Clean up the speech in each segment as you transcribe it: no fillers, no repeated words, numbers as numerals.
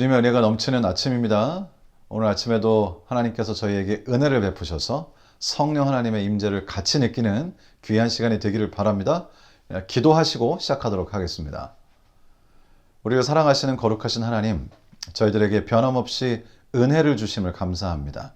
주님의 은혜가 넘치는 아침입니다. 오늘 아침에도 하나님께서 저희에게 은혜를 베푸셔서 성령 하나님의 임재를 같이 느끼는 귀한 시간이 되기를 바랍니다. 기도하시고 시작하도록 하겠습니다. 우리를 사랑하시는 거룩하신 하나님, 저희들에게 변함없이 은혜를 주심을 감사합니다.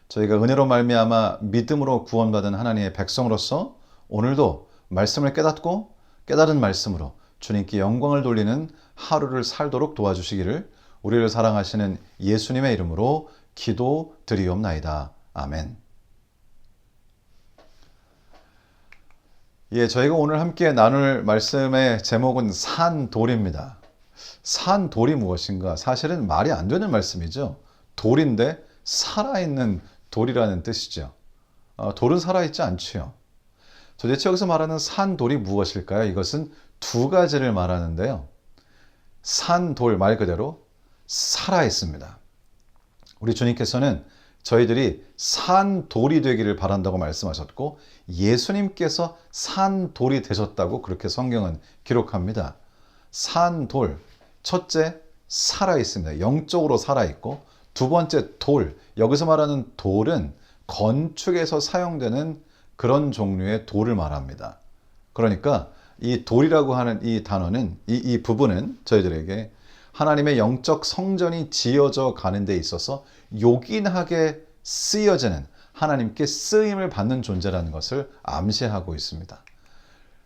저희가 은혜로 말미암아 믿음으로 구원받은 하나님의 백성으로서 오늘도 말씀을 깨닫고 깨달은 말씀으로 주님께 영광을 돌리는 하루를 살도록 도와주시기를 우리를 사랑하시는 예수님의 이름으로 기도드리옵나이다. 아멘. 저희가 오늘 함께 나눌 말씀의 제목은 산돌입니다. 산돌이 무엇인가? 사실은 말이 안 되는 말씀이죠. 돌인데 살아있는 돌이라는 뜻이죠. 돌은 살아있지 않지요. 도대체 여기서 말하는 산돌이 무엇일까요? 이것은 두 가지를 말하는데요. 산돌 말 그대로 살아있습니다. 우리 주님께서는 저희들이 산돌이 되기를 바란다고 말씀하셨고 예수님께서 산돌이 되셨다고 그렇게 성경은 기록합니다. 산돌, 첫째 살아있습니다. 영적으로 살아있고 두 번째 돌, 여기서 말하는 돌은 건축에서 사용되는 그런 종류의 돌을 말합니다. 그러니까 이 돌이라고 하는 이 단어는 이 부분은 저희들에게 하나님의 영적 성전이 지어져 가는 데 있어서 요긴하게 쓰여지는 하나님께 쓰임을 받는 존재라는 것을 암시하고 있습니다.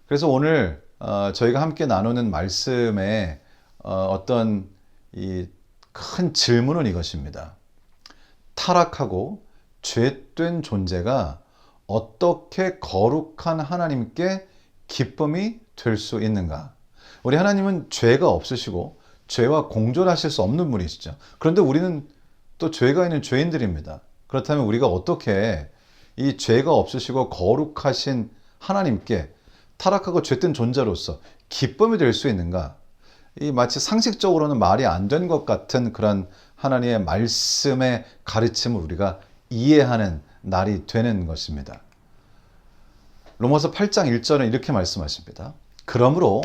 그래서 오늘 저희가 함께 나누는 말씀의 어떤 이 큰 질문은 이것입니다. 타락하고 죄된 존재가 어떻게 거룩한 하나님께 기쁨이 될 수 있는가? 우리 하나님은 죄가 없으시고 죄와 공존하실 수 없는 분이시죠. 그런데 우리는 또 죄가 있는 죄인들입니다. 그렇다면 우리가 어떻게 이 죄가 없으시고 거룩하신 하나님께 타락하고 죄된 존재로서 기쁨이 될 수 있는가? 이 마치 상식적으로는 말이 안 된 것 같은 그런 하나님의 말씀의 가르침을 우리가 이해하는 날이 되는 것입니다. 로마서 8장 1절은 이렇게 말씀하십니다. 그러므로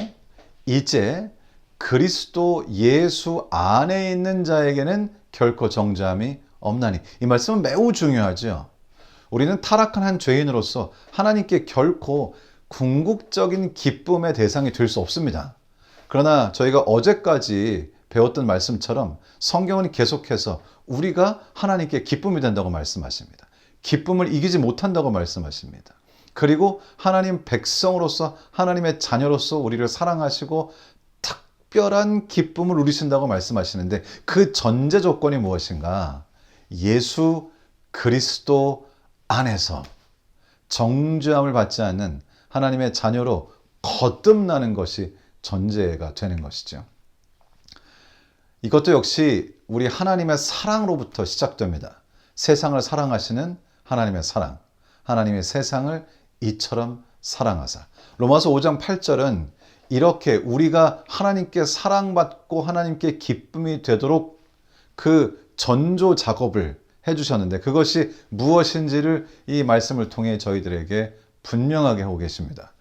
이제 그리스도 예수 안에 있는 자에게는 결코 정죄함이 없나니. 이 말씀은 매우 중요하죠. 우리는 타락한 한 죄인으로서 하나님께 결코 궁극적인 기쁨의 대상이 될 수 없습니다. 그러나 저희가 어제까지 배웠던 말씀처럼 성경은 계속해서 우리가 하나님께 기쁨이 된다고 말씀하십니다. 기쁨을 이기지 못한다고 말씀하십니다. 그리고 하나님 백성으로서 하나님의 자녀로서 우리를 사랑하시고 특별한 기쁨을 누리신다고 말씀하시는데 그 전제 조건이 무엇인가? 예수 그리스도 안에서 정죄함을 받지 않는 하나님의 자녀로 거듭나는 것이 전제가 되는 것이죠. 이것도 역시 우리 하나님의 사랑으로부터 시작됩니다. 세상을 사랑하시는 하나님의 사랑, 하나님의 세상을 이처럼 사랑하사. 로마서 5장 8절은 이렇게 우리가 하나님께 사랑받고 하나님께 기쁨이 되도록 그 전조 작업을 해주셨는데 그것이 무엇인지를 이 말씀을 통해 저희들에게 분명하게 하고 계십니다.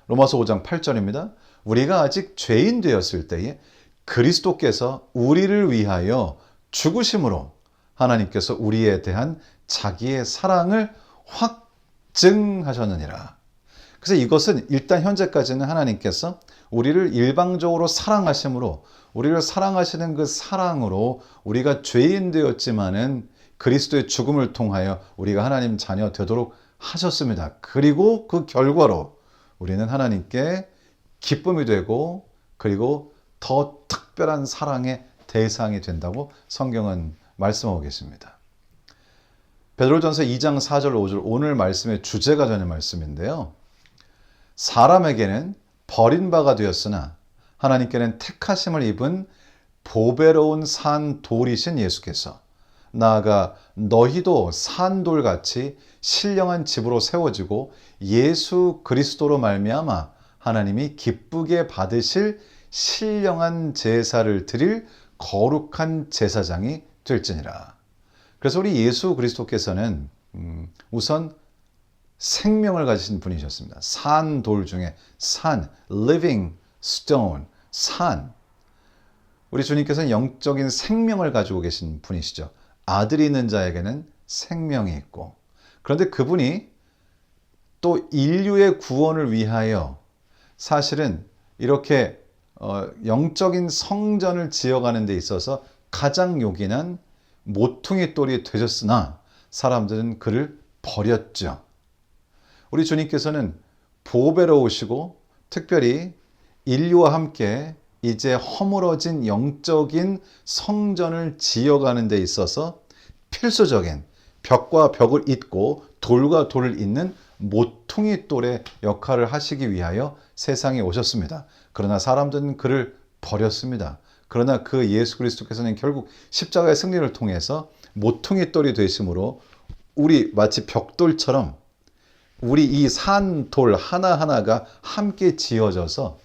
로마서 5장 8절입니다. 우리가 아직 죄인 되었을 때에 그리스도께서 우리를 위하여 죽으심으로 하나님께서 우리에 대한 자기의 사랑을 확증하셨느니라. 그래서 이것은 일단 현재까지는 하나님께서 우리를 일방적으로 사랑하심으로 우리를 사랑하시는 그 사랑으로 우리가 죄인 되었지만은 그리스도의 죽음을 통하여 우리가 하나님 자녀 되도록 하셨습니다. 그리고 그 결과로 우리는 하나님께 기쁨이 되고 그리고 더 특별한 사랑의 대상이 된다고 성경은 말씀하고 계십니다. 베드로전서 2장 4절 5절 오늘 말씀의 주제가 되는 말씀인데요. 사람에게는 버린 바가 되었으나 하나님께는 택하심을 입은 보배로운 산돌이신 예수께서 나아가 너희도 산돌같이 신령한 집으로 세워지고 예수 그리스도로 말미암아 하나님이 기쁘게 받으실 신령한 제사를 드릴 거룩한 제사장이 될지니라. 그래서 우리 예수 그리스도께서는 우선 생명을 가지신 분이셨습니다. 산돌 중에 산, living stone, 산. 우리 주님께서는 영적인 생명을 가지고 계신 분이시죠. 아들이 있는 자에게는 생명이 있고, 그런데 그분이 또 인류의 구원을 위하여 사실은 이렇게 영적인 성전을 지어가는 데 있어서 가장 요긴한 모퉁이 돌이 되셨으나 사람들은 그를 버렸죠. 우리 주님께서는 보배로 오시고 특별히 인류와 함께 이제 허물어진 영적인 성전을 지어가는 데 있어서 필수적인 벽과 벽을 잇고 돌과 돌을 잇는 모퉁이 돌의 역할을 하시기 위하여 세상에 오셨습니다. 그러나 사람들은 그를 버렸습니다. 그러나 그 예수 그리스도께서는 결국 십자가의 승리를 통해서 모퉁이 돌이 되심으로 우리 마치 벽돌처럼 우리 이 산돌 하나하나가 함께 지어져서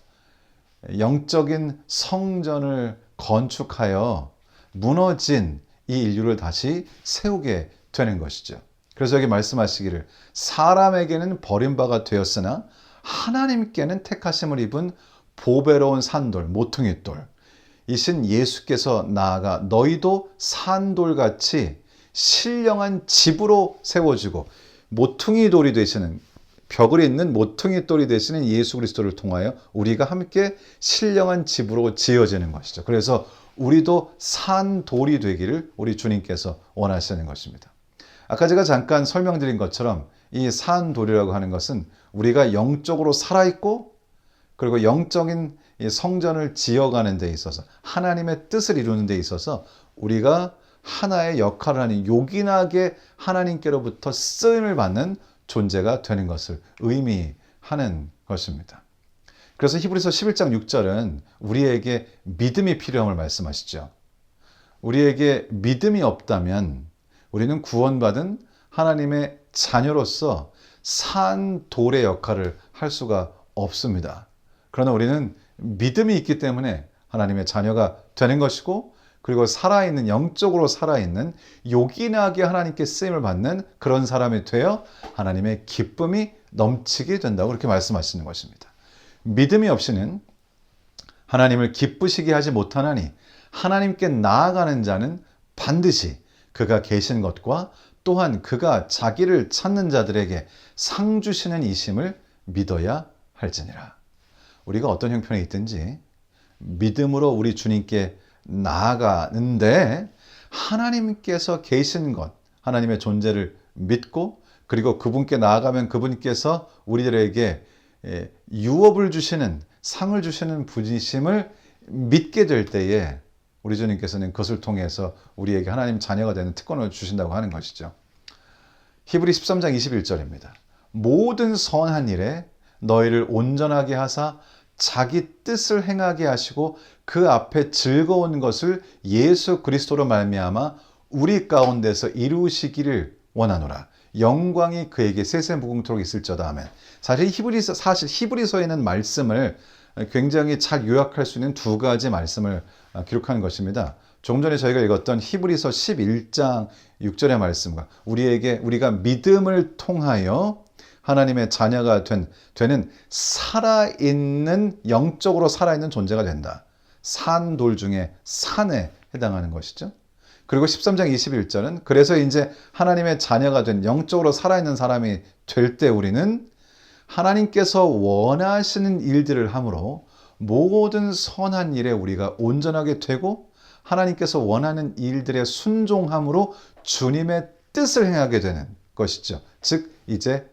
영적인 성전을 건축하여 무너진 이 인류를 다시 세우게 되는 것이죠. 그래서 여기 말씀하시기를 사람에게는 버림바가 되었으나 하나님께는 택하심을 입은 보배로운 산돌, 모퉁이돌 이신 예수께서 나아가 너희도 산돌같이 신령한 집으로 세워지고 모퉁이 돌이 되시는 벽을 잇는 모퉁이 돌이 되시는 예수 그리스도를 통하여 우리가 함께 신령한 집으로 지어지는 것이죠. 그래서 우리도 산돌이 되기를 우리 주님께서 원하시는 것입니다. 아까 제가 잠깐 설명드린 것처럼 이 산돌이라고 하는 것은 우리가 영적으로 살아있고 그리고 영적인 이 성전을 지어가는 데 있어서 하나님의 뜻을 이루는 데 있어서 우리가 하나의 역할을 하는 요긴하게 하나님께로부터 쓰임을 받는 존재가 되는 것을 의미하는 것입니다. 그래서 히브리서 11장 6절은 우리에게 믿음이 필요함을 말씀하시죠. 우리에게 믿음이 없다면 우리는 구원받은 하나님의 자녀로서 산돌의 역할을 할 수가 없습니다. 그러나 우리는 믿음이 있기 때문에 하나님의 자녀가 되는 것이고 그리고 살아있는 영적으로 살아있는 요긴하게 하나님께 쓰임을 받는 그런 사람이 되어 하나님의 기쁨이 넘치게 된다고 그렇게 말씀하시는 것입니다. 믿음이 없이는 하나님을 기쁘시게 하지 못하나니 하나님께 나아가는 자는 반드시 그가 계신 것과 또한 그가 자기를 찾는 자들에게 상 주시는 이심을 믿어야 할지니라. 우리가 어떤 형편에 있든지 믿음으로 우리 주님께 나아가는데 하나님께서 계신 것, 하나님의 존재를 믿고 그리고 그분께 나아가면 그분께서 우리들에게 유업을 주시는 상을 주시는 분이심을 믿게 될 때에 우리 주님께서는 그것을 통해서 우리에게 하나님 자녀가 되는 특권을 주신다고 하는 것이죠. 히브리 13장 21절입니다. 모든 선한 일에 너희를 온전하게 하사 자기 뜻을 행하게 하시고 그 앞에 즐거운 것을 예수 그리스도로 말미암아 우리 가운데서 이루시기를 원하노라. 영광이 그에게 세세무궁토록 있을저다 하면 사실 히브리서에는 말씀을 굉장히 잘 요약할 수 있는 두 가지 말씀을 기록하는 것입니다. 조금 전에 저희가 읽었던 히브리서 11장 6절의 말씀과 우리가 믿음을 통하여 하나님의 자녀가 되는 살아있는 영적으로 살아있는 존재가 된다. 산돌 중에 산에 해당하는 것이죠. 그리고 13장 21절은 그래서 이제 하나님의 자녀가 된 영적으로 살아있는 사람이 될 때 우리는 하나님께서 원하시는 일들을 함으로 모든 선한 일에 우리가 온전하게 되고 하나님께서 원하는 일들에 순종함으로 주님의 뜻을 행하게 되는 것이죠. 즉 이제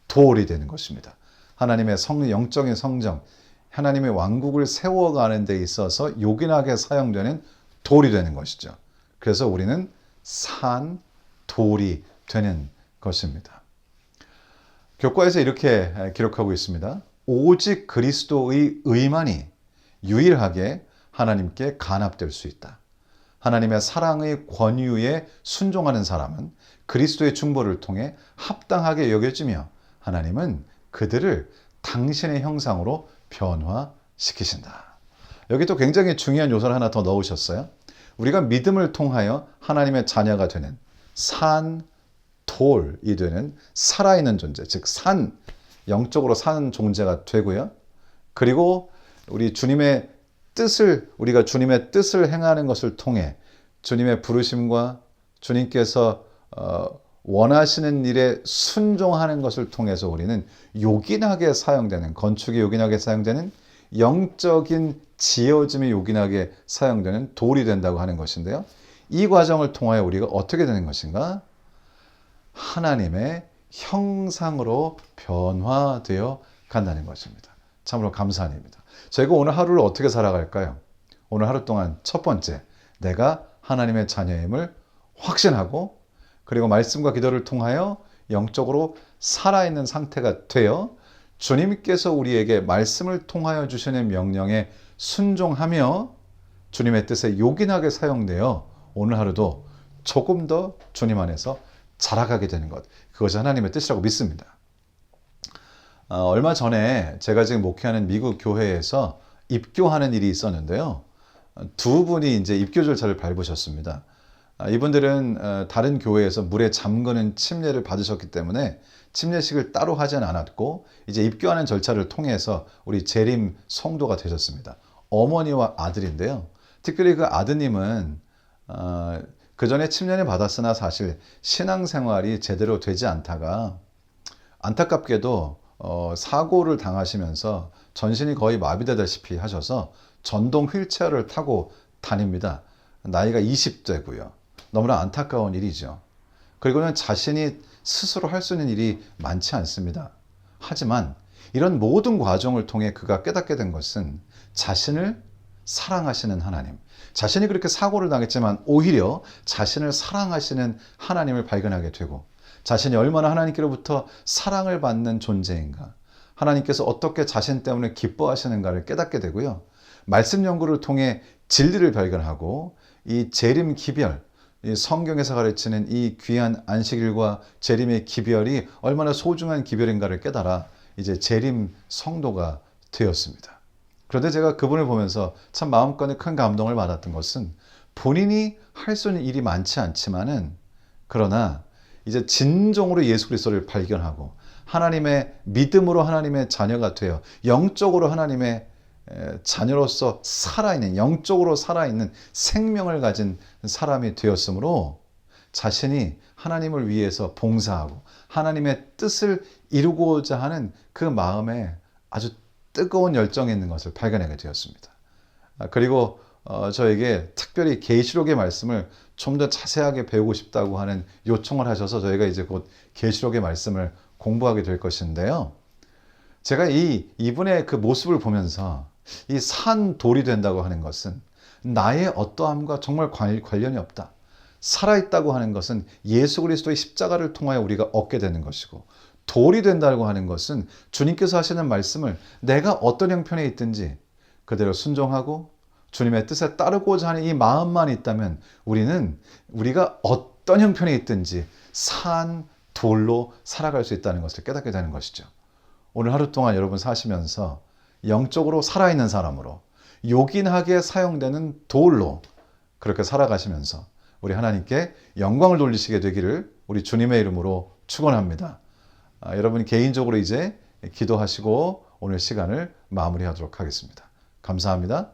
돌이 되는 것입니다. 하나님의 영적인 성전, 하나님의 왕국을 세워가는 데 있어서 요긴하게 사용되는 돌이 되는 것이죠. 그래서 우리는 산, 돌이 되는 것입니다. 교과에서 이렇게 기록하고 있습니다. 오직 그리스도의 의만이 유일하게 하나님께 간합될 수 있다. 하나님의 사랑의 권유에 순종하는 사람은 그리스도의 중보를 통해 합당하게 여겨지며 하나님은 그들을 당신의 형상으로 변화시키신다. 여기 또 굉장히 중요한 요소를 하나 더 넣으셨어요. 우리가 믿음을 통하여 하나님의 자녀가 되는 산, 돌이 되는 살아있는 존재, 즉 영적으로 사는 존재가 되고요. 그리고 우리 주님의 우리가 주님의 뜻을 행하는 것을 통해 주님의 부르심과 주님께서 원하시는 일에 순종하는 것을 통해서 우리는 요긴하게 사용되는, 건축에 요긴하게 사용되는, 영적인 지어짐이 요긴하게 사용되는 돌이 된다고 하는 것인데요. 이 과정을 통하여 우리가 어떻게 되는 것인가? 하나님의 형상으로 변화되어 간다는 것입니다. 참으로 감사한 일입니다. 저희가 오늘 하루를 어떻게 살아갈까요? 오늘 하루 동안 첫 번째, 내가 하나님의 자녀임을 확신하고, 그리고 말씀과 기도를 통하여 영적으로 살아있는 상태가 되어 주님께서 우리에게 말씀을 통하여 주시는 명령에 순종하며 주님의 뜻에 요긴하게 사용되어 오늘 하루도 조금 더 주님 안에서 자라가게 되는 것, 그것이 하나님의 뜻이라고 믿습니다. 얼마 전에 제가 지금 목회하는 미국 교회에서 입교하는 일이 있었는데요. 두 분이 이제 입교 절차를 밟으셨습니다. 이분들은 다른 교회에서 물에 잠그는 침례를 받으셨기 때문에 침례식을 따로 하진 않았고, 이제 입교하는 절차를 통해서 우리 재림 성도가 되셨습니다. 어머니와 아들인데요. 특별히 그 아드님은 그 전에 침례를 받았으나 사실 신앙생활이 제대로 되지 않다가 안타깝게도 사고를 당하시면서 전신이 거의 마비되다시피 하셔서 전동 휠체어를 타고 다닙니다. 나이가 20대고요. 너무나 안타까운 일이죠. 그리고는 자신이 스스로 할 수 있는 일이 많지 않습니다. 하지만 이런 모든 과정을 통해 그가 깨닫게 된 것은 자신을 사랑하시는 하나님, 자신이 그렇게 사고를 당했지만 오히려 자신을 사랑하시는 하나님을 발견하게 되고, 자신이 얼마나 하나님께로부터 사랑을 받는 존재인가, 하나님께서 어떻게 자신 때문에 기뻐하시는가를 깨닫게 되고요. 말씀 연구를 통해 진리를 발견하고, 이 재림 기별, 이 성경에서 가르치는 이 귀한 안식일과 재림의 기별이 얼마나 소중한 기별인가를 깨달아 이제 재림 성도가 되었습니다. 그런데 제가 그분을 보면서 참 마음껏 큰 감동을 받았던 것은, 본인이 할 수 있는 일이 많지 않지만은, 그러나 이제 진정으로 예수 그리스도를 발견하고 하나님의 믿음으로 하나님의 자녀가 되어 영적으로 하나님의 자녀로서 살아있는, 영적으로 살아있는 생명을 가진 사람이 되었으므로 자신이 하나님을 위해서 봉사하고 하나님의 뜻을 이루고자 하는 그 마음에 아주 뜨거운 열정이 있는 것을 발견하게 되었습니다. 그리고 저에게 특별히 계시록의 말씀을 좀 더 자세하게 배우고 싶다고 하는 요청을 하셔서 저희가 이제 곧 계시록의 말씀을 공부하게 될 것인데요. 제가 이분의 그 모습을 보면서 이 산 돌이 된다고 하는 것은 나의 어떠함과 정말 관련이 없다. 살아있다고 하는 것은 예수 그리스도의 십자가를 통하여 우리가 얻게 되는 것이고, 돌이 된다고 하는 것은 주님께서 하시는 말씀을 내가 어떤 형편에 있든지 그대로 순종하고 주님의 뜻에 따르고자 하는 이 마음만 있다면 우리가 어떤 형편에 있든지 산 돌로 살아갈 수 있다는 것을 깨닫게 되는 것이죠. 오늘 하루 동안 여러분 사시면서 영적으로 살아있는 사람으로, 요긴하게 사용되는 돌로 그렇게 살아가시면서 우리 하나님께 영광을 돌리시게 되기를 우리 주님의 이름으로 축원합니다. 여러분 개인적으로 이제 기도하시고 오늘 시간을 마무리하도록 하겠습니다. 감사합니다.